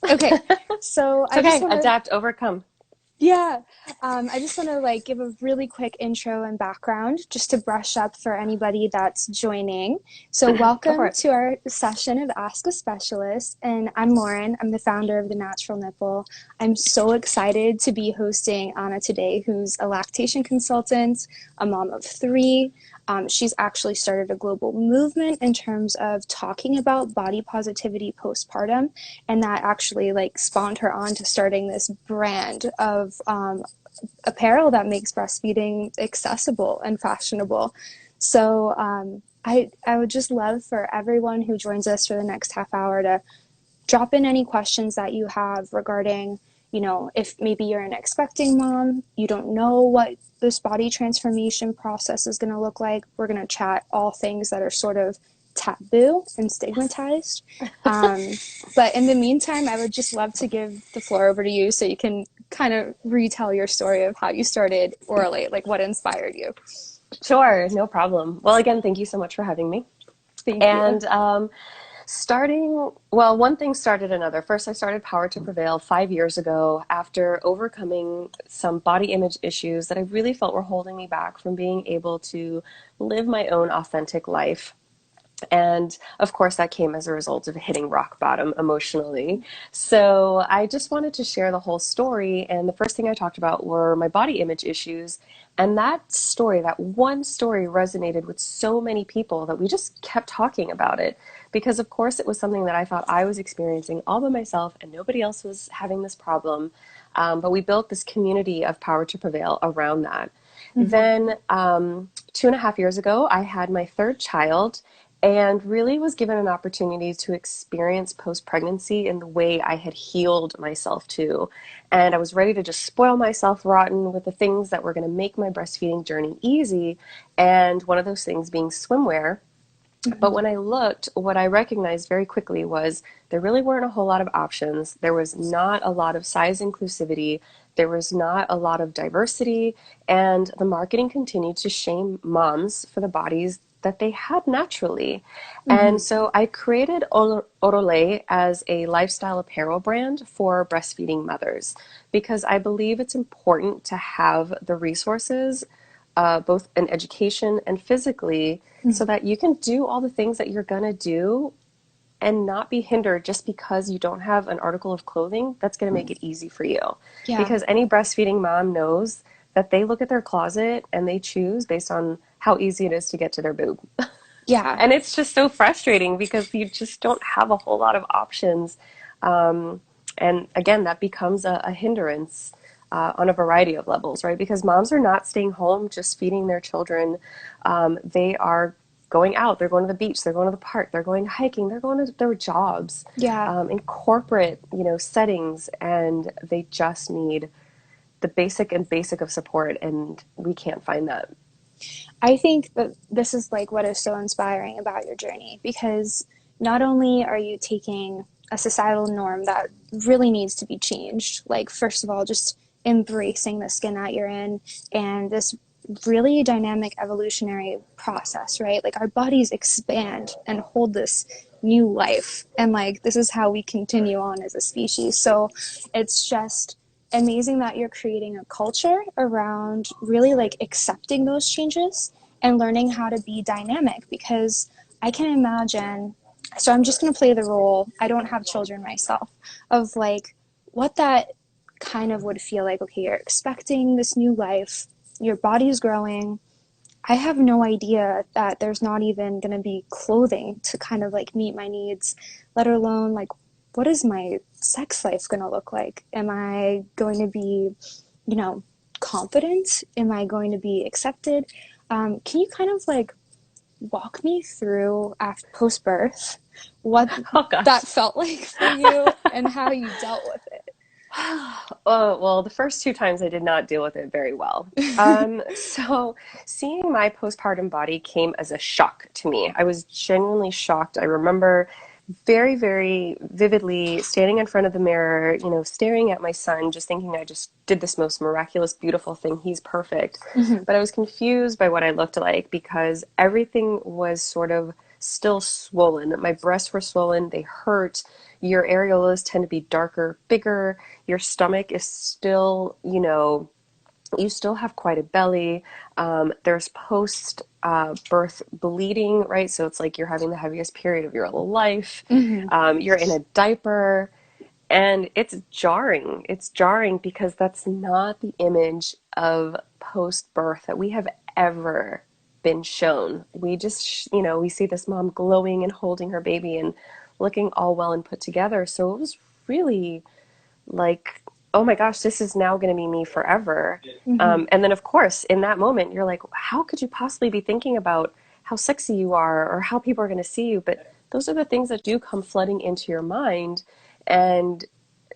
Okay, so It's I just okay. want to, Adapt, overcome. yeah, I just want to like give a really quick intro and background just to brush up for anybody that's joining. So, Go for welcome it. to our session of Ask a Specialist, and I'm Lauren. I'm the founder of The Natural Nipple. I'm so excited to be hosting Ana today, who's a lactation consultant, a mom of three. She's actually started a global movement in terms of talking about body positivity postpartum, and that actually like spawned her on to starting this brand of apparel that makes breastfeeding accessible and fashionable. So I would just love for everyone who joins us for the next half hour to drop in any questions that you have regarding, if maybe you're an expecting mom, you don't know what this body transformation process is going to look like. We're going to chat all things that are sort of taboo and stigmatized. But in the meantime, I would just love to give the floor over to you so you can kind of retell your story of how you started Orolait, like what inspired you. Sure, no problem. Well, again, thank you so much for having me. Thank you. And well, one thing started another. First, I started Power to Prevail 5 years ago after overcoming some body image issues that I really felt were holding me back from being able to live my own authentic life. And of course, that came as a result of hitting rock bottom emotionally. So I just wanted to share the whole story. And the first thing I talked about were my body image issues. And that story, that one story, resonated with so many people that we just kept talking about it. Because, of course, it was something that I thought I was experiencing all by myself and nobody else was having this problem. But we built this community of Power to Prevail around that. Mm-hmm. Then, 2.5 years ago, I had my third child and really was given an opportunity to experience post-pregnancy in the way I had healed myself to. And I was ready to just spoil myself rotten with the things that were going to make my breastfeeding journey easy. And one of those things being swimwear. But Mm-hmm. when I looked, what I recognized very quickly was there really weren't a whole lot of options. There was not a lot of size inclusivity. There was not a lot of diversity. And the marketing continued to shame moms for the bodies that they had naturally. And Mm-hmm. so I created Orolait as a lifestyle apparel brand for breastfeeding mothers because I believe it's important to have the resources, both in education and physically, so Mm-hmm. that you can do all the things that you're going to do and not be hindered just because you don't have an article of clothing that's going to make it easy for you. Yeah. Because any breastfeeding mom knows that they look at their closet and they choose based on how easy it is to get to their boob. Yeah. And it's just so frustrating because you just don't have a whole lot of options. And again, that becomes a hindrance on a variety of levels, right? Because moms are not staying home just feeding their children. They are going out, they're going to the beach, they're going to the park, they're going hiking, they're going to their jobs Yeah. in corporate, settings, and they just need the basic of support, and we can't find that. I think that this is like what is so inspiring about your journey because not only are you taking a societal norm that really needs to be changed, like, first of all, just embracing the skin that you're in and this really dynamic evolutionary process, right? Like, our bodies expand and hold this new life, and like, this is how we continue on as a species. So it's just amazing that you're creating a culture around really like accepting those changes and learning how to be dynamic because I can imagine, so I'm just going to play the role, I don't have children myself, of like what that kind of would feel like. Okay, you're expecting this new life, your body's growing, I have no idea that there's not even going to be clothing to kind of like meet my needs, let alone like what is my sex life going to look like? Am I going to be, you know, confident? Am I going to be accepted? Can you kind of like walk me through after post birth what Oh that gosh. felt like for you and how you dealt with Oh, well, the first two times I did not deal with it very well. So seeing my postpartum body came as a shock to me. I was genuinely shocked. I remember very, very vividly standing in front of the mirror, staring at my son, just thinking I just did this most miraculous, beautiful thing. He's perfect. it? But I was confused by what I looked like because everything was sort of still swollen. My breasts were swollen. They hurt. your areolas tend to be darker, bigger. Your stomach is still, you still have quite a belly. There's post birth bleeding, right? So it's like you're having the heaviest period of your life. Mm-hmm. You're in a diaper. And it's jarring. It's jarring because that's not the image of post birth that we have ever been shown. We just, we see this mom glowing and holding her baby and looking all well and put together. So it was really like, oh my gosh, this is now going to be me forever. Mm-hmm. And then, of course, in that moment, you're like, how could you possibly be thinking about how sexy you are or how people are going to see you? But those are the things that do come flooding into your mind. And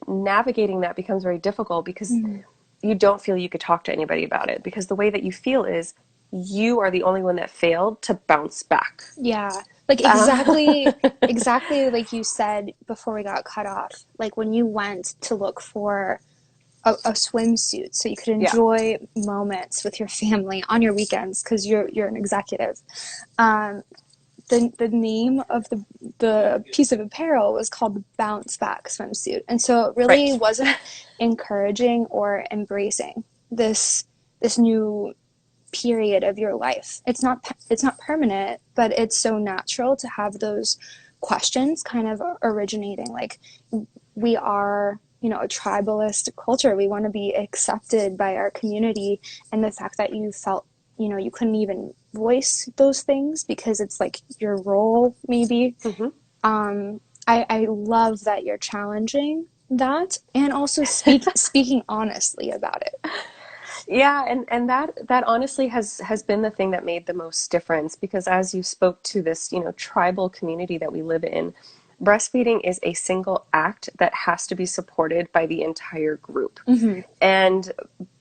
navigating that becomes very difficult because Mm-hmm. you don't feel you could talk to anybody about it because the way that you feel is you are the only one that failed to bounce back. Yeah. Like exactly like you said before we got cut off. Like when you went to look for a swimsuit so you could Yeah. enjoy moments with your family on your weekends because you're an executive. Um, the name of the piece of apparel was called the bounce back swimsuit, and so it really Right. wasn't encouraging or embracing this new period of your life. It's not permanent, but it's so natural to have those questions kind of originating. Like we are, a tribalist culture. We want to be accepted by our community, and the fact that you felt, you couldn't even voice those things because it's like your role, maybe. Mm-hmm. I love that you're challenging that and also speaking honestly about it. Yeah, and that honestly has been the thing that made the most difference because as you spoke to this, tribal community that we live in, breastfeeding is a single act that has to be supported by the entire group. Mm-hmm. And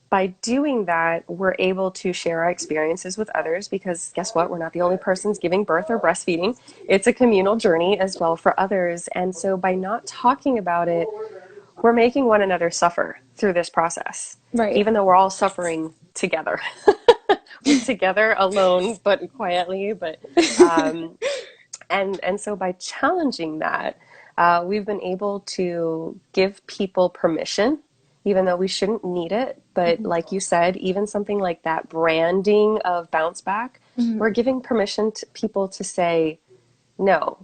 by doing that, we're able to share our experiences with others because guess what? We're not the only persons giving birth or breastfeeding. It's a communal journey as well for others. And so by not talking about it, we're making one another suffer through this process, Right. even though we're all suffering together. We're together alone, but quietly. But and so by challenging that, we've been able to give people permission, even though we shouldn't need it. But Mm-hmm. like you said, even something like that branding of bounce back, Mm-hmm. we're giving permission to people to say, no,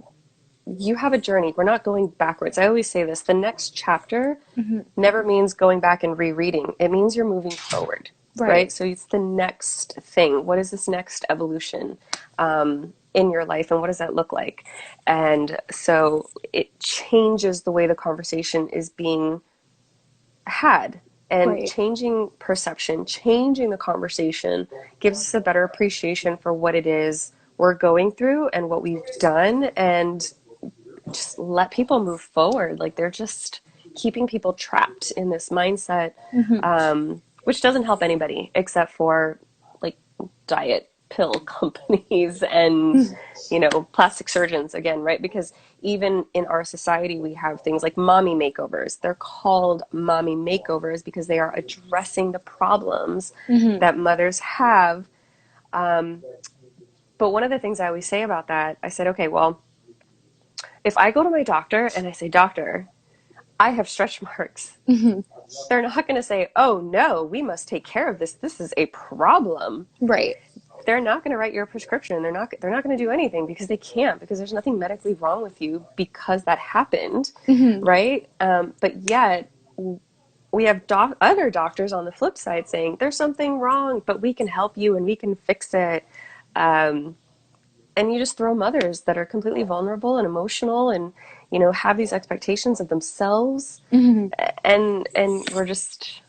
you have a journey. We're not going backwards. I always say this, the next chapter Mm-hmm. never means going back and rereading. It means you're moving forward, Right. right? So it's the next thing. What is this next evolution in your life, and what does that look like? And so it changes the way the conversation is being had. And Right. changing perception, changing the conversation gives us a better appreciation for what it is we're going through and what we've done, and just let people move forward. Like they're just keeping people trapped in this mindset, Mm-hmm. which doesn't help anybody except for like diet pill companies and plastic surgeons again, right? Because even in our society we have things like mommy makeovers. They're called mommy makeovers because they are addressing the problems Mm-hmm. that mothers have. But one of the things I always say about that, I said, okay, well, if I go to my doctor and I say, doctor, I have stretch marks, Mm-hmm. they're not going to say, oh no, we must take care of this. This is a problem. Right. They're not going to write your prescription. They're not going to do anything because they can't, because there's nothing medically wrong with you because that happened. Mm-hmm. Right. But yet we have other doctors on the flip side saying there's something wrong, but we can help you and we can fix it. Um, and you just throw mothers that are completely vulnerable and emotional and have these expectations of themselves, Mm-hmm. and we're just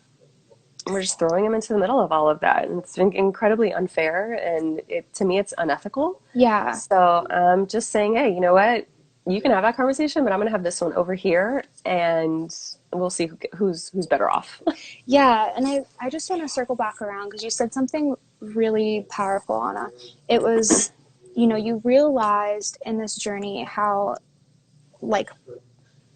throwing them into the middle of all of that, and it's been incredibly unfair, and to me it's unethical. Yeah. So I'm just saying, hey, you know what, you can have that conversation, but I'm going to have this one over here, and we'll see who's better off. Yeah. And I just want to circle back around because you said something really powerful, Anna. It was, you realized in this journey like,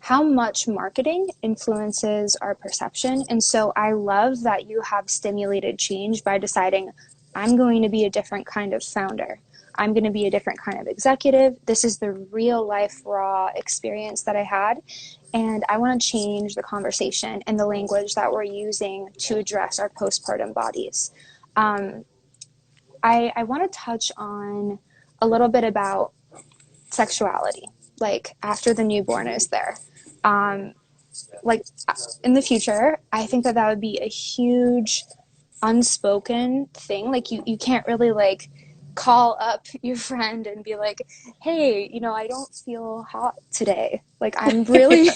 how much marketing influences our perception. And so I love that you have stimulated change by deciding, I'm going to be a different kind of founder. I'm going to be a different kind of executive. This is the real life, raw experience that I had. And I want to change the conversation and the language that we're using to address our postpartum bodies. Um, I want to touch on a little bit about sexuality, like after the newborn is there. Um, like in the future, I think that that would be a huge unspoken thing. Like you can't really like call up your friend and be like, hey, you know, I don't feel hot today. Like I'm really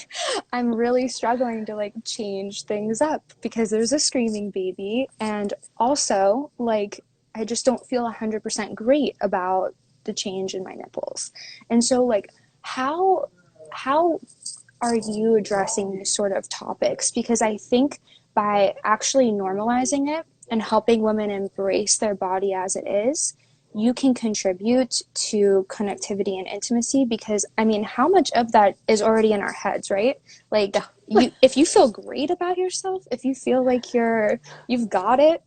I'm really struggling to like change things up because there's a screaming baby, and also like I just don't feel 100% great about the change in my nipples. And so like how are you addressing these sort of topics? Because I think by actually normalizing it and helping women embrace their body as it is, you can contribute to connectivity and intimacy. Because I mean, how much of that is already in our heads, right? Like if you feel great about yourself, if you feel like you've got it,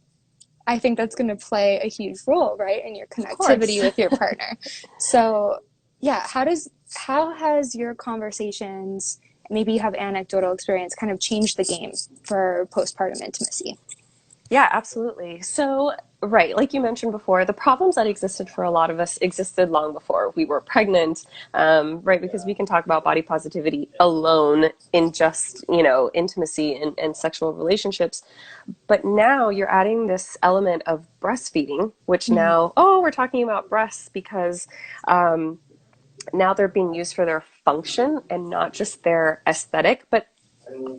I think that's going to play a huge role, right, in your Of course. connectivity with your partner. So, yeah, how has your conversations, maybe you have anecdotal experience, kind of changed the game for postpartum intimacy? Yeah, absolutely. So, right, like you mentioned before, the problems that existed for a lot of us existed long before we were pregnant, right? Because we can talk about body positivity alone in just, intimacy and sexual relationships. But now you're adding this element of breastfeeding, which Mm-hmm. now, oh, we're talking about breasts because now they're being used for their function and not just their aesthetic, but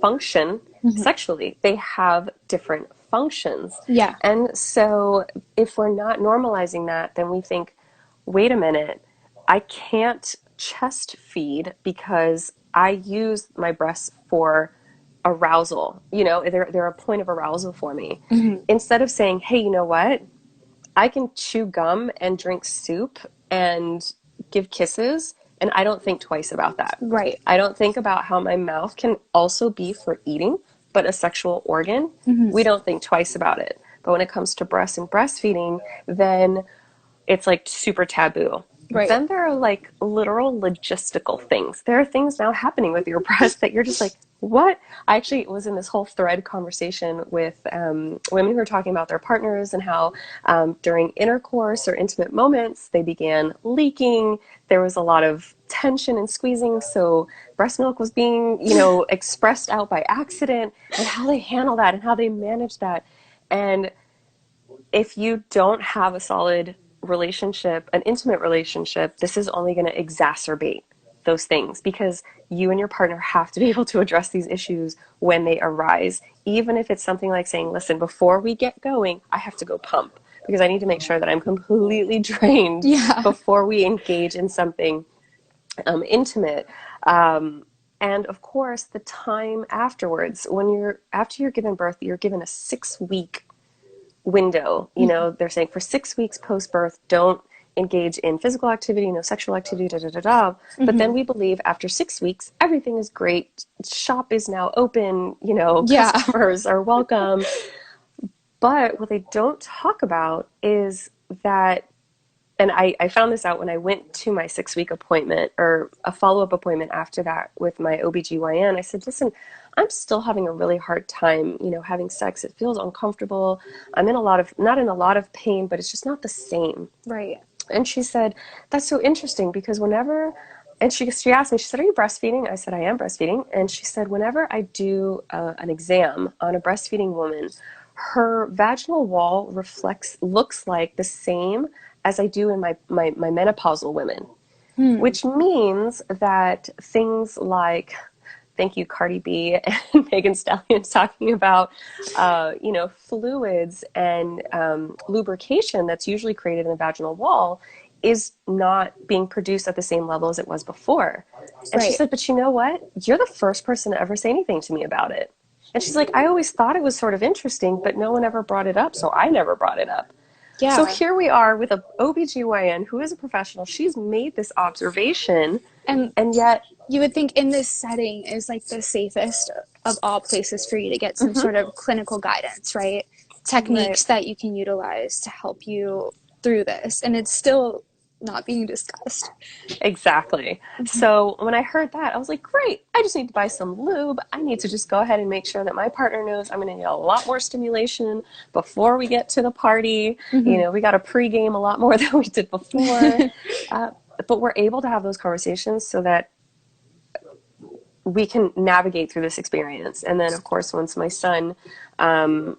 function Mm-hmm. sexually. They have different functions. Yeah, And so if we're not normalizing that, then we think, wait a minute, I can't chest feed because I use my breasts for arousal. They're a point of arousal for me. mm-hmm. Instead of saying, hey, you know what? I can chew gum and drink soup and give kisses, and I don't think twice about that. Right. I don't think about how my mouth can also be for eating, but a sexual organ. Mm-hmm. We don't think twice about it. But when it comes to breast and breastfeeding, then it's like super taboo. Right. Then there are like literal logistical things. There are things now happening with your breast that you're just like, what? I actually was in this whole thread conversation with women who were talking about their partners and how during intercourse or intimate moments they began leaking. There was a lot of tension and squeezing, so breast milk was being, expressed out by accident, and how they handle that and how they manage that. And if you don't have a solid relationship, an intimate relationship, this is only going to exacerbate those things because you and your partner have to be able to address these issues when they arise. Even if it's something like saying, listen, before we get going, I have to go pump because I need to make sure that I'm completely drained Yeah. before we engage in something intimate. And of course, the time afterwards, after you're given birth, you're given a 6 week window. They're saying for 6 weeks post birth, don't engage in physical activity, no sexual activity, da da da da. But then Mm-hmm. we believe after 6 weeks, everything is great. Shop is now open, Yeah. customers are welcome. But what they don't talk about is that, and I found this out when I went to my 6 week appointment or a follow up appointment after that with my OBGYN. I said, listen, I'm still having a really hard time, having sex. It feels uncomfortable. I'm not in a lot of pain, but it's just not the same. Right. And she said, that's so interesting because and she asked me, she said, are you breastfeeding? I said, I am breastfeeding. And she said, whenever I do an exam on a breastfeeding woman, her vaginal wall looks like the same as I do in my menopausal women, Hmm. which means that things like, thank you, Cardi B and Megan Stallion talking about, fluids and lubrication that's usually created in the vaginal wall is not being produced at the same level as it was before. And she Right. said, but you know what? You're the first person to ever say anything to me about it. And she's like, I always thought it was sort of interesting, but no one ever brought it up, so I never brought it up. So Yeah. here we are with a OBGYN who is a professional. She's made this observation, And and yet, you would think in this setting is like the safest of all places for you to get some mm-hmm, sort of clinical guidance, right? right. Techniques that you can utilize to help you through this. And it's still not being discussed. Exactly. Mhm. So when I heard that, I was like, great, I just need to buy some lube. I need to just go ahead and make sure that my partner knows I'm going to need a lot more stimulation before we get to the party. You Mhm. know, we got to pregame a lot more than we did before. Uh, but we're able to have those conversations so that we can navigate through this experience. And then, of course, once my son um,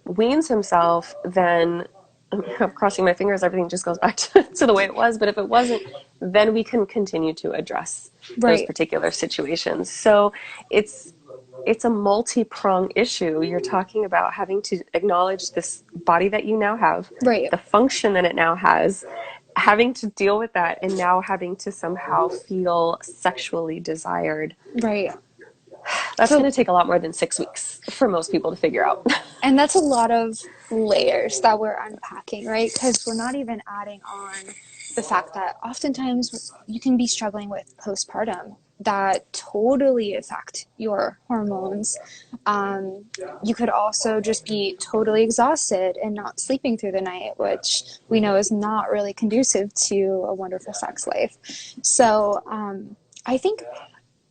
weans himself, then I'm crossing my fingers, everything just goes back to the way it was. But if it wasn't, then we can continue to address those Right. particular situations. So it's it's a multi-pronged issue. You're talking about having to acknowledge this body that you now have, Right. the function that it now has, having to deal with that, and now having to somehow feel sexually desired. Right. That's So, going to take a lot more than 6 weeks for most people to figure out. and that's a lot of layers that we're unpacking, right? Because we're not even adding on the fact that oftentimes you can be struggling with postpartum that totally affect your hormones. Um, you could also just be totally exhausted and not sleeping through the night, which we know is not really conducive to a wonderful sex life. So I think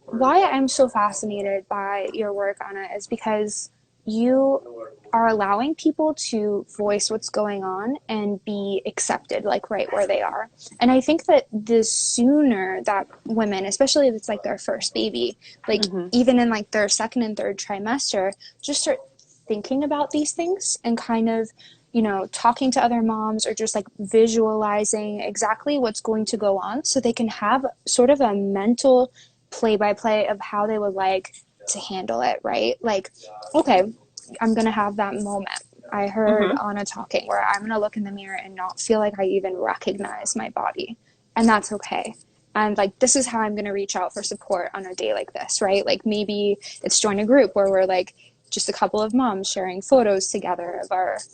why I'm so fascinated by your work, Anna, is because you are allowing people to voice what's going on and be accepted, like right where they are. And I think that the sooner that women, especially if it's like their first baby, like Mm-hmm. even in like their second and third trimester, just start thinking about these things and kind of talking to other moms or just like visualizing exactly what's going to go on so they can have sort of a mental play by play of how they would like to handle it, right? Like, okay, I'm going to have that moment. I heard Mm-hmm. Anna talking where I'm going to look in the mirror and not feel like I even recognize my body. And that's okay. And like, this is how I'm going to reach out for support on a day like this, right? Like, maybe it's join a group where we're like, just a couple of moms sharing photos together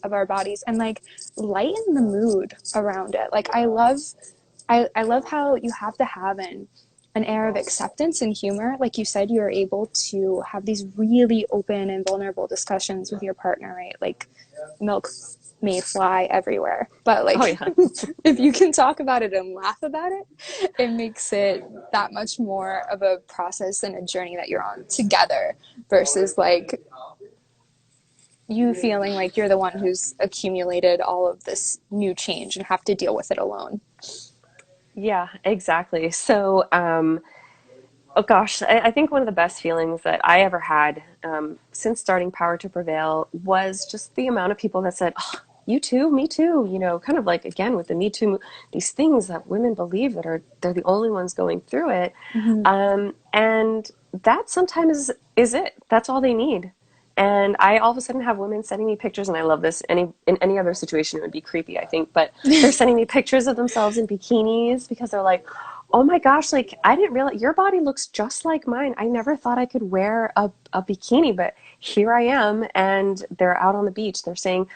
of our bodies and like lighten the mood around it. Like I love how you have to have an air of acceptance and humor. Like you said, you're able to have these really open and vulnerable discussions with your partner, right? Like milk may fly everywhere, but Oh, like yeah. if you can talk about it and laugh about it, it makes it that much more of a process and a journey that you're on together versus like you feeling like you're the one who's accumulated all of this new change and have to deal with it alone. Yeah, exactly. So, oh gosh, I think one of the best feelings that I ever had since starting Power to Prevail was just the amount of people that said, oh, "You too, me too." You know, kind of like again with the Me Too, these things that women believe that are they're the only ones going through it, Mm-hmm. and that sometimes is it. That's all they need. And I all of a sudden have women sending me pictures, and I love this. In any other situation, it would be creepy, I think, but they're sending me pictures of themselves in bikinis because they're like, "Oh my gosh, like I didn't realize your body looks just like mine. I never thought I could wear a bikini, but here I am." And they're out on the beach. They're saying,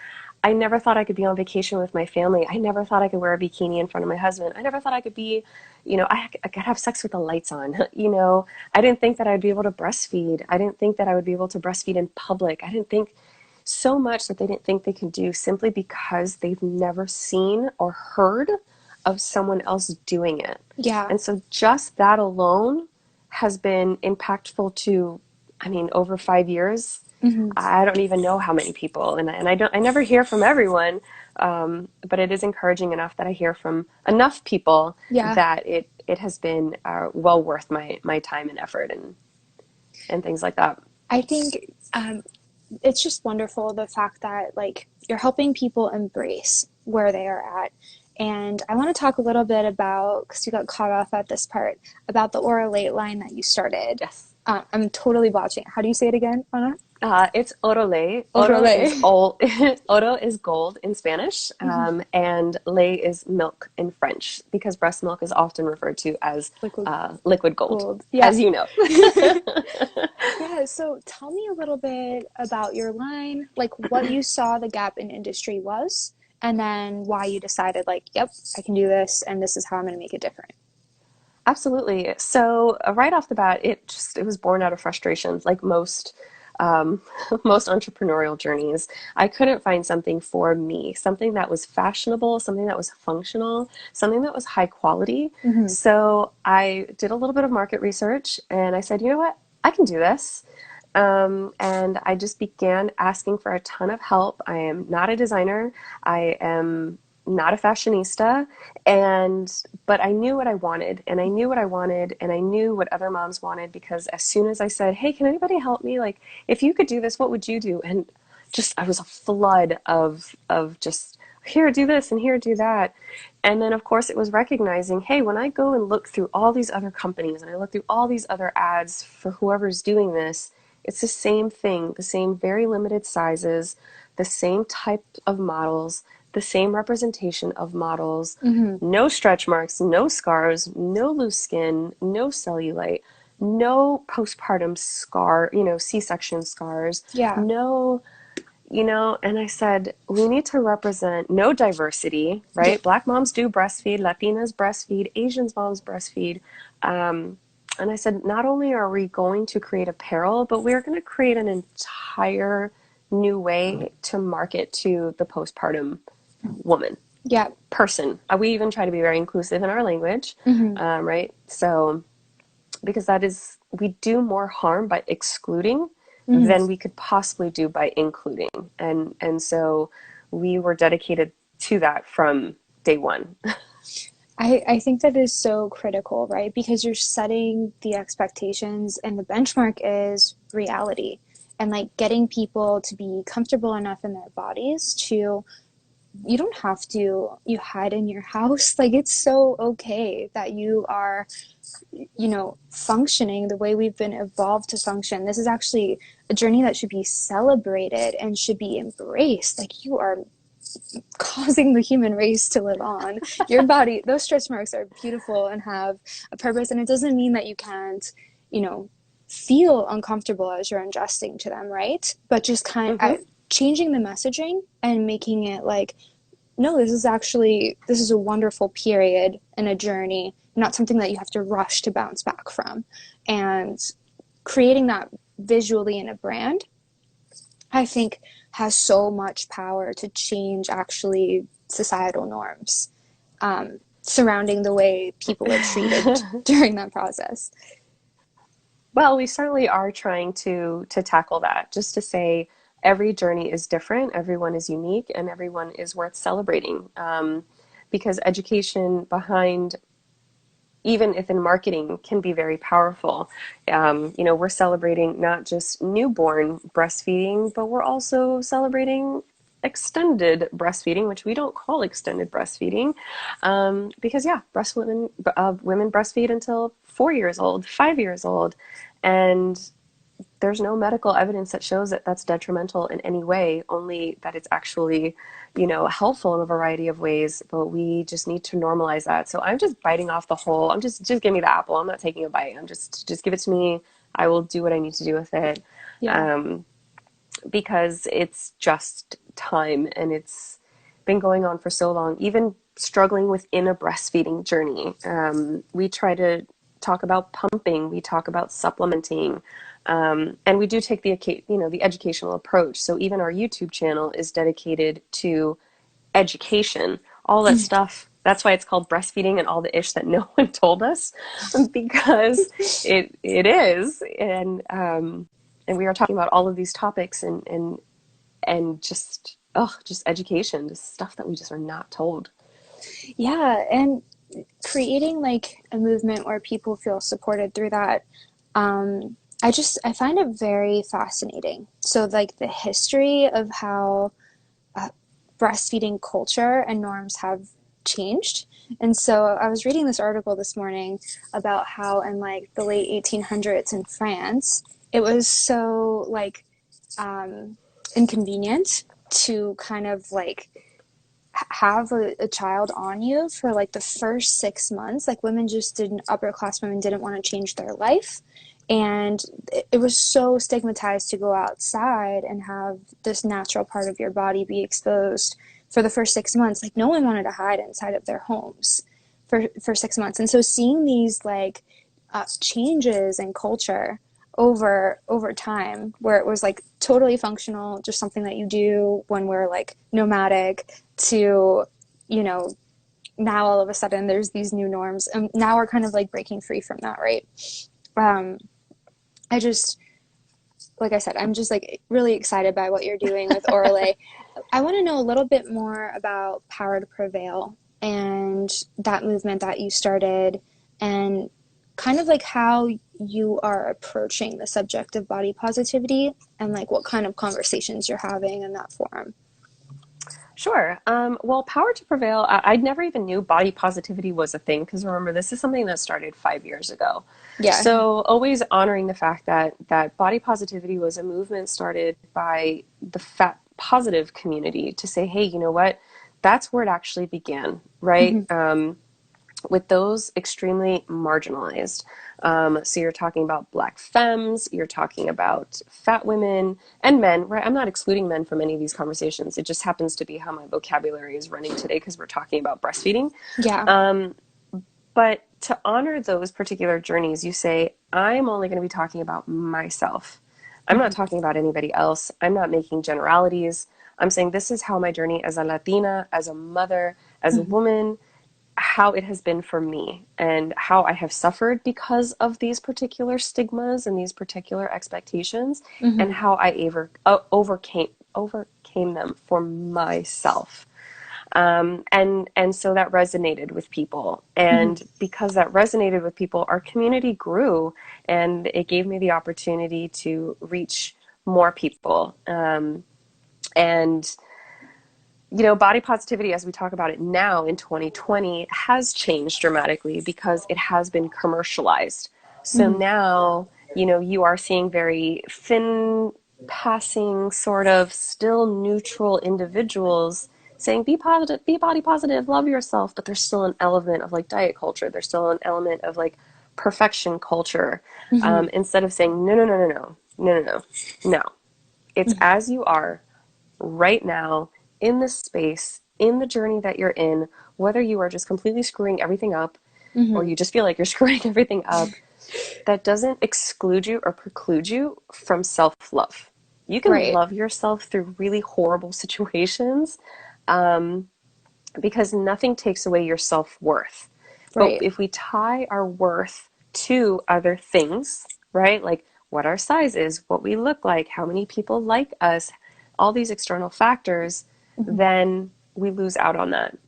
I never thought I could be on vacation with my family. I never thought I could wear a bikini in front of my husband. I never thought I could be, I could have sex with the lights on. I didn't think that I'd be able to breastfeed. I didn't think that I would be able to breastfeed in public. I didn't think so much that they didn't think they could do simply because they've never seen or heard of someone else doing it. Yeah. And so just that alone has been impactful to, I mean, over 5 years. Mm-hmm. I don't even know how many people, and I never hear from everyone, but it is encouraging enough that I hear from enough people Yeah. that it has been well worth my time and effort and things like that. I think it's just wonderful the fact that like you're helping people embrace where they are at. And I want to talk a little bit about, because you got caught off at this part, about the Orolait line that you started. Yes. I'm totally botching it. How do you say it again, Anna? It's Orolait. Oro is Orolait. all. Oro is gold in Spanish, and lait is milk in French, because breast milk is often referred to as Liquid liquid gold, gold. Yeah. as you know. Yeah, so tell me a little bit about your line, like what you saw the gap in industry was, and then why you decided, like, yep, I can do this, and this is how I'm going to make it different. Absolutely. So right off the bat, it was born out of frustrations, like most most entrepreneurial journeys, I couldn't find something for me, something that was fashionable, something that was functional, something that was high quality. Hmm. So I did a little bit of market research and I said, you know what? I can do this. And I just began asking for a ton of help. I am not a designer. I am not a fashionista. But I knew what I wanted, and I knew what I wanted, and I knew what other moms wanted, because as soon as I said, hey, can anybody help me? Like, if you could do this, what would you do? And just, I was a flood of just, here, do this, and here, do that. And then, of course, it was recognizing, hey, when I go and look through all these other companies and I look through all these other ads for whoever's doing this, it's the same thing, the same very limited sizes, the same type of models, the same representation of models, Hmm. no stretch marks, no scars, no loose skin, no cellulite, no postpartum scar, C-section scars, Yeah. no, and I said, we need to represent no diversity, Yep. right? Black moms do breastfeed, Latinas breastfeed, Asians moms breastfeed. Um, and I said, not only are we going to create apparel, but we're going to create an entire new way to market to the postpartum woman, Yeah. person. We even try to be very inclusive in our language, Hmm. right? So, because we do more harm by excluding Hmm. than we could possibly do by including. And so we were dedicated to that from day one. I think that is so critical, right? Because you're setting the expectations and the benchmark is reality. And like getting people to be comfortable enough in their bodies to, you don't have to, you hide in your house. Like it's so okay that you are, functioning the way we've been evolved to function. This is actually a journey that should be celebrated and should be embraced. Like you are causing the human race to live on. Your body, those stretch marks are beautiful and have a purpose. And it doesn't mean that you can't, you know, feel uncomfortable as you're adjusting to them, right? But just kind of Mm-hmm. changing the messaging and making it like, no, this is a wonderful period and a journey, not something that you have to rush to bounce back from. And creating that visually in a brand, I think, has so much power to change actually societal norms surrounding the way people are treated during that process. Well, we certainly are trying to tackle that, just to say every journey is different, everyone is unique, and everyone is worth celebrating. Because education behind, even if in marketing, can be very powerful. We're celebrating not just newborn breastfeeding, but we're also celebrating extended breastfeeding, which we don't call extended breastfeeding, because yeah, women breastfeed until 4 years old, 5 years old, and there's no medical evidence that shows that that's detrimental in any way, only that it's actually, helpful in a variety of ways, but we just need to normalize that. So I'm just biting off the whole, just give me the apple. I'm not taking a bite. Just give it to me. I will do what I need to do with it. Yeah. Um, because it's just time and it's been going on for so long, even struggling within a breastfeeding journey. We try to talk about pumping, we talk about supplementing, and we do take the educational approach. So even our YouTube channel is dedicated to education, all that stuff. That's why it's called breastfeeding and all the ish that no one told us, because it is. And we are talking about all of these topics and just education, just stuff that we just are not told. Yeah. And creating like a movement where people feel supported through that. I find it very fascinating. So like the history of how breastfeeding culture and norms have changed. And so I was reading this article this morning about how in like the late 1800s in France, it was so like um, inconvenient to kind of like have a child on you for like the first 6 months. Like women just didn't, upper class women didn't want to change their life. And it was so stigmatized to go outside and have this natural part of your body be exposed for the first 6 months. Like no one wanted to hide inside of their homes for 6 months. And so seeing these like changes in culture over time, where it was like totally functional, just something that you do when we're like nomadic, to, you know, now all of a sudden there's these new norms, and now we're kind of like breaking free from that, right? um I just, like I said, I'm just like really excited by what you're doing with Orolait. I want to know a little bit more about Power to Prevail and that movement that you started, and kind of like how you are approaching the subject of body positivity, and like what kind of conversations you're having in that forum. Sure. Well, Power to Prevail, I never even knew body positivity was a thing because remember, this is something that started 5 years ago. Yeah. So always honoring the fact that body positivity was a movement started by the fat positive community to say, hey, you know what? That's where it actually began, right? Mm-hmm. With those extremely marginalized. So you're talking about black femmes, you're talking about fat women and men, right? I'm not excluding men from any of these conversations. It just happens to be how my vocabulary is running today because we're talking about breastfeeding. Yeah. But to honor those particular journeys, you say, I'm only going to be talking about myself. I'm not Mm-hmm. talking about anybody else. I'm not making generalities. I'm saying this is how my journey as a Latina, as a mother, as a Mm-hmm. woman, how it has been for me and how I have suffered because of these particular stigmas and these particular expectations, and Mm-hmm. how I overcame them for myself. And so that resonated with people, Mm-hmm. and because that resonated with people, our community grew, and it gave me the opportunity to reach more people. And you know, body positivity, as we talk about it now in 2020, has changed dramatically because it has been commercialized. So Mm-hmm. now, you know, you are seeing very thin passing, sort of still neutral individuals saying, be positive, be body positive, love yourself. But there's still an element of like diet culture. There's still an element of like perfection culture. Mm-hmm. Instead of saying, no, no, no, no, no, no, no, no, no. It's Mm-hmm. as you are right now, in this space, in the journey that you're in, whether you are just completely screwing everything up or Mm-hmm. you just feel like you're screwing everything up, that doesn't exclude you or preclude you from self-love. You can Right. love yourself through really horrible situations, um, because nothing takes away your self-worth. But Right. if we tie our worth to other things, right? Like what our size is, what we look like, how many people like us, all these external factors, Mm-hmm. then we lose out on that.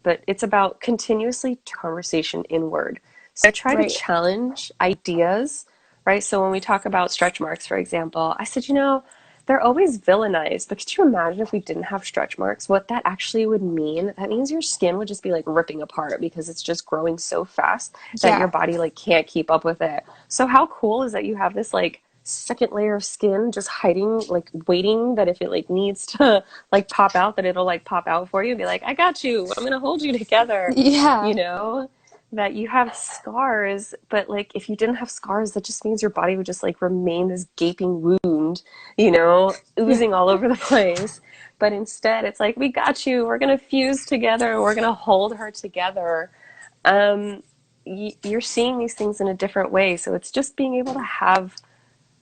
But it's about continuously conversation inward. So I try to Right. challenge ideas, right? So when we talk about stretch marks, for example, I said, you know, they're always villainized, but could you imagine if we didn't have stretch marks, what that actually would mean? That means your skin would just be like ripping apart because it's just growing so fast that your Yeah. body like can't keep up with it. So how cool is that you have this like second layer of skin just hiding, like waiting that if it like needs to like pop out, that it'll like pop out for you and be like, I got you, I'm gonna hold you together, Yeah. you know? That you have scars, but like if you didn't have scars, that just means your body would just like remain this gaping wound, you know, Yeah. oozing all over the place. But instead, it's like, we got you, we're gonna fuse together, we're gonna hold her together. Um, you're seeing these things in a different way. So it's just being able to have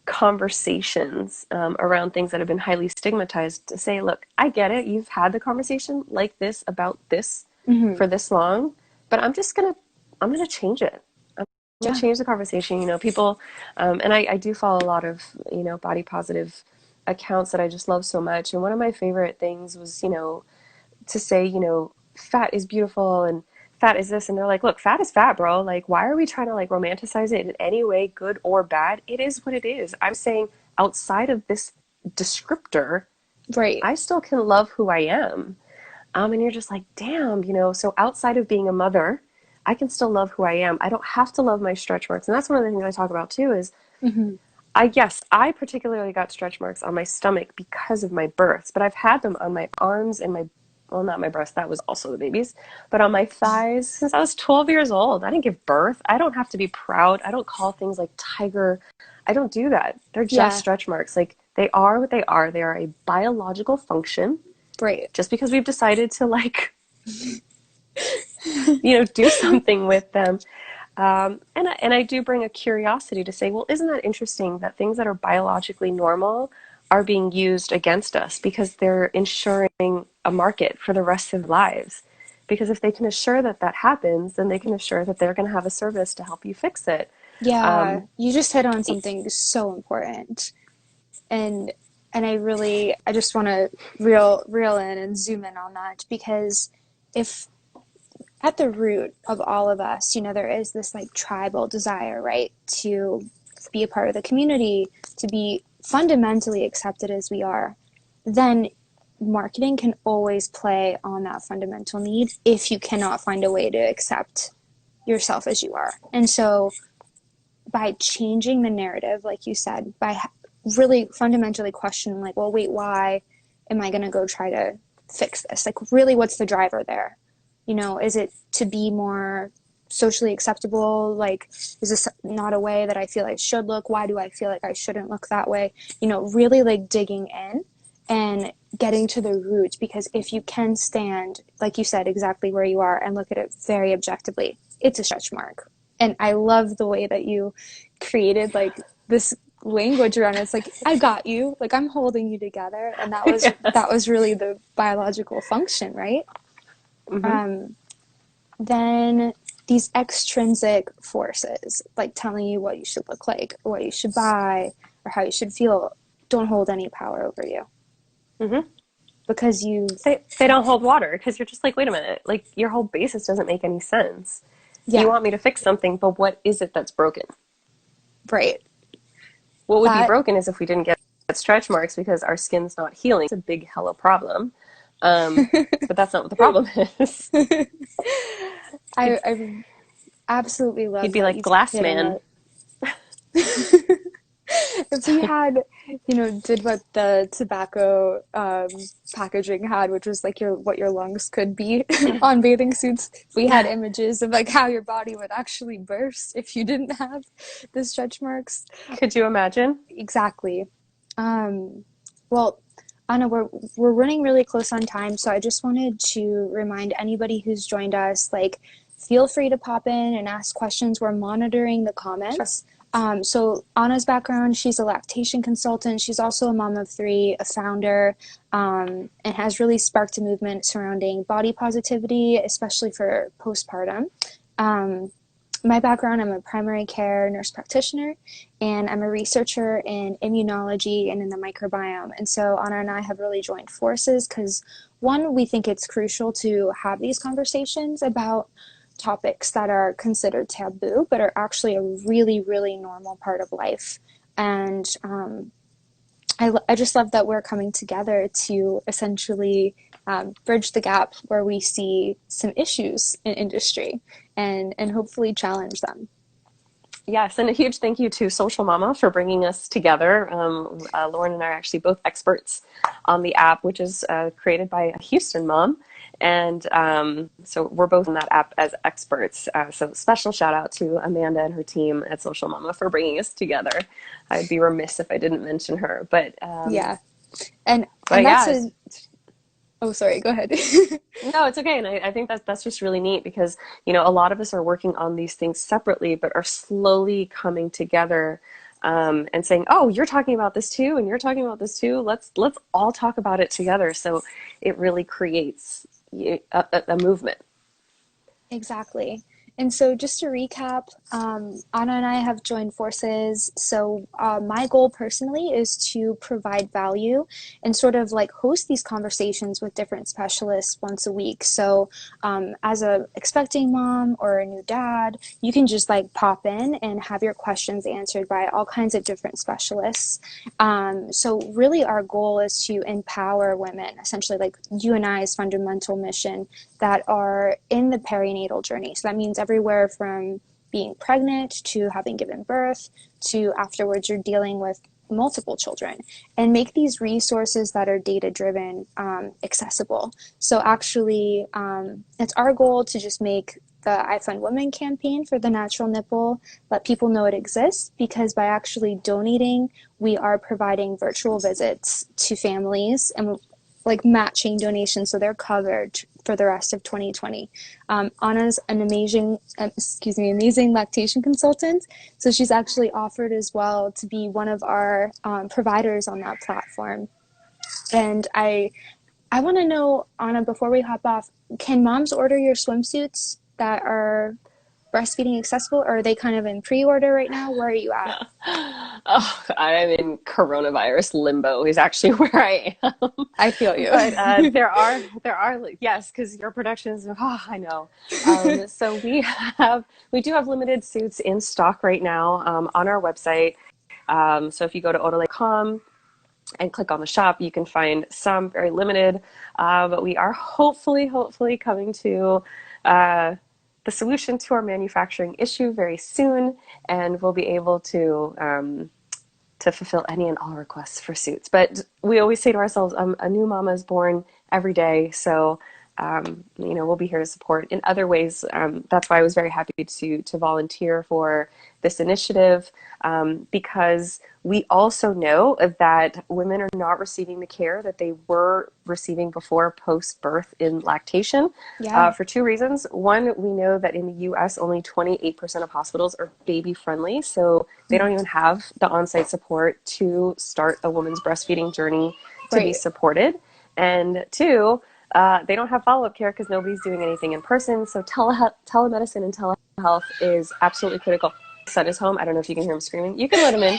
conversations around things that have been highly stigmatized to say, look, I get it. You've had the conversation like this about this Mm-hmm. for this long, but I'm gonna change it. I'm gonna Yeah. change the conversation. You know, people, and I do follow a lot of, you know, body positive accounts that I just love so much. And one of my favorite things was, you know, to say, you know, fat is beautiful and fat is this. And they're like, look, fat is fat, bro. Like, why are we trying to like romanticize it in any way, good or bad? It is what it is. I'm saying outside of this descriptor, Right. I still can love who I am. And you're just like, damn, you know, so outside of being a mother, I can still love who I am. I don't have to love my stretch marks. And that's one of the things I talk about too is Mm-hmm. I particularly got stretch marks on my stomach because of my births, but I've had them on my arms and my, well, not my breast, that was also the baby's, but on my thighs since I was 12 years old. I didn't give birth. I don't have to be proud. I don't call things like tiger. I don't do that. They're just Yeah. stretch marks. Like they are what they are. They are a biological function. Right. Just because we've decided to like, you know, do something with them, And I do bring a curiosity to say, well, isn't that interesting that things that are biologically normal are being used against us because they're ensuring a market for the rest of their lives? Because if they can assure that that happens, then they can assure that they're going to have a service to help you fix it. Yeah, Um, you just hit on something so important. And I just want to reel in and zoom in on that because if at the root of all of us, there is this like tribal desire, right? To be a part of the community, to be fundamentally accepted as we are, then marketing can always play on that fundamental need if you cannot find a way to accept yourself as you are. And so by changing the narrative, like you said, by really fundamentally questioning, like, well, wait, why am I going to go try to fix this? Like, really, what's the driver there? Is it to be more socially acceptable? Like, is this not a way that I feel I should look? Why do I feel like I shouldn't look that way? Really like digging in and getting to the root, because if you can stand, like you said, exactly where you are and look at it very objectively, it's a stretch mark. And I love the way that you created like this language around it. It's like, I got you, like I'm holding you together. And that was yes. that was really the biological function, right? Hmm. um, then these extrinsic forces, like telling you what you should look like, or what you should buy, or how you should feel, don't hold any power over you, Hmm. because you've, They don't hold water because you're just like, wait a minute, like your whole basis doesn't make any sense. You yeah, want me to fix something, but what is it that's broken? right. What would be That broken is if we didn't get stretch marks because our skin's not healing. It's a big hella problem. Um, but that's not what the problem is. You'd, I absolutely you'd love be that like you glass hit on man. that. If we had, did what the tobacco packaging had, which was like what your lungs could be on bathing suits, if we had images of like how your body would actually burst if you didn't have the stretch marks. Could you imagine? Exactly. Um, well, Anna, we're running really close on time, so I just wanted to remind anybody who's joined us, like, feel free to pop in and ask questions. We're monitoring the Sure. comments. So Anna's background, she's a lactation consultant. She's also a mom of three, a founder, and has really sparked a movement surrounding body positivity, especially for postpartum. Um, my background, I'm a primary care nurse practitioner, and I'm a researcher in immunology and in the microbiome. And so Anna and I have really joined forces because, one, we think it's crucial to have these conversations about topics that are considered taboo, but are actually a really, really normal part of life. And I just love that we're coming together to essentially bridge the gap where we see some issues in industry and hopefully challenge them. Yes, and a huge thank you to Social Mama for bringing us together. Lauren and I are actually both experts on the app, which is created by a Houston mom. And so we're both in that app as experts. So special shout out to Amanda and her team at Social Mama for bringing us together. I'd be remiss if I didn't mention her. Yeah. And But that's yeah, a oh, sorry, go ahead. no, it's okay. And I think that that's just really neat because, a lot of us are working on these things separately, but are slowly coming together and saying, oh, you're talking about this too, and you're talking about this too. Let's all talk about it together. So it really creates a movement. Exactly. And so, just to recap, Anna and I have joined forces. So, my goal personally is to provide value and sort of like host these conversations with different specialists once a week. So, as a expecting mom or a new dad, you can just like pop in and have your questions answered by all kinds of different specialists. So, really, our goal is to empower women, essentially, like you and I's fundamental mission, that are in the perinatal journey. So that means everywhere from being pregnant to having given birth to afterwards you're dealing with multiple children, and make these resources that are data driven accessible. So actually, it's our goal to just make the I Fund Women campaign for the natural nipple, let people know it exists, because by actually donating, we are providing virtual visits to families, and like matching donations, so they're covered for the rest of 2020. Anna's an amazing lactation consultant, so she's actually offered as well to be one of our providers on that platform. And I want to know, Anna, before we hop off, can moms order your swimsuits that are breastfeeding accessible, or are they kind of in pre-order right now? Where are you at? Oh, I'm in coronavirus limbo is actually where I am. I feel you. But there are, yes, because your productions, oh, I know. So we do have limited suits in stock right now on our website. So if you go to orolait.com and click on the shop, you can find some very limited. But we are hopefully coming to the solution to our manufacturing issue very soon, and we'll be able to fulfill any and all requests for suits. But we always say to ourselves, a new mama is born every day. So, we'll be here to support in other ways. That's why I was very happy to volunteer for this initiative, because we also know that women are not receiving the care that they were receiving before post-birth in lactation, Yeah. for two reasons. One, we know that in the US, only 28% of hospitals are baby-friendly, so they don't even have the on-site support to start a woman's breastfeeding journey to be Right. supported. And two, they don't have follow-up care because nobody's doing anything in person. So telemedicine and telehealth is absolutely critical. My son is home. I don't know if you can hear him screaming. You can let him in.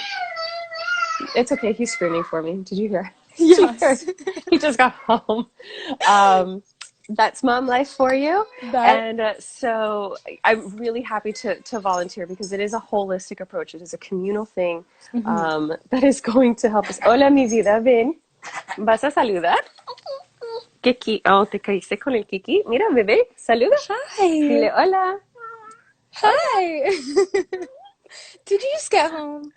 It's okay. He's screaming for me. Did you hear? Did you hear? Yes. He just got home. Um, that's mom life for you. That. And so I'm really happy to volunteer because it is a holistic approach. It is a communal thing Mhm. that is going to help us. Hola, mi vida, ven. ¿Vas a saludar? Kiki, oh, te caíste con el Kiki. Mira, bebé, saluda. Hi. Dile hola. Hola. Hi. Did you just get home?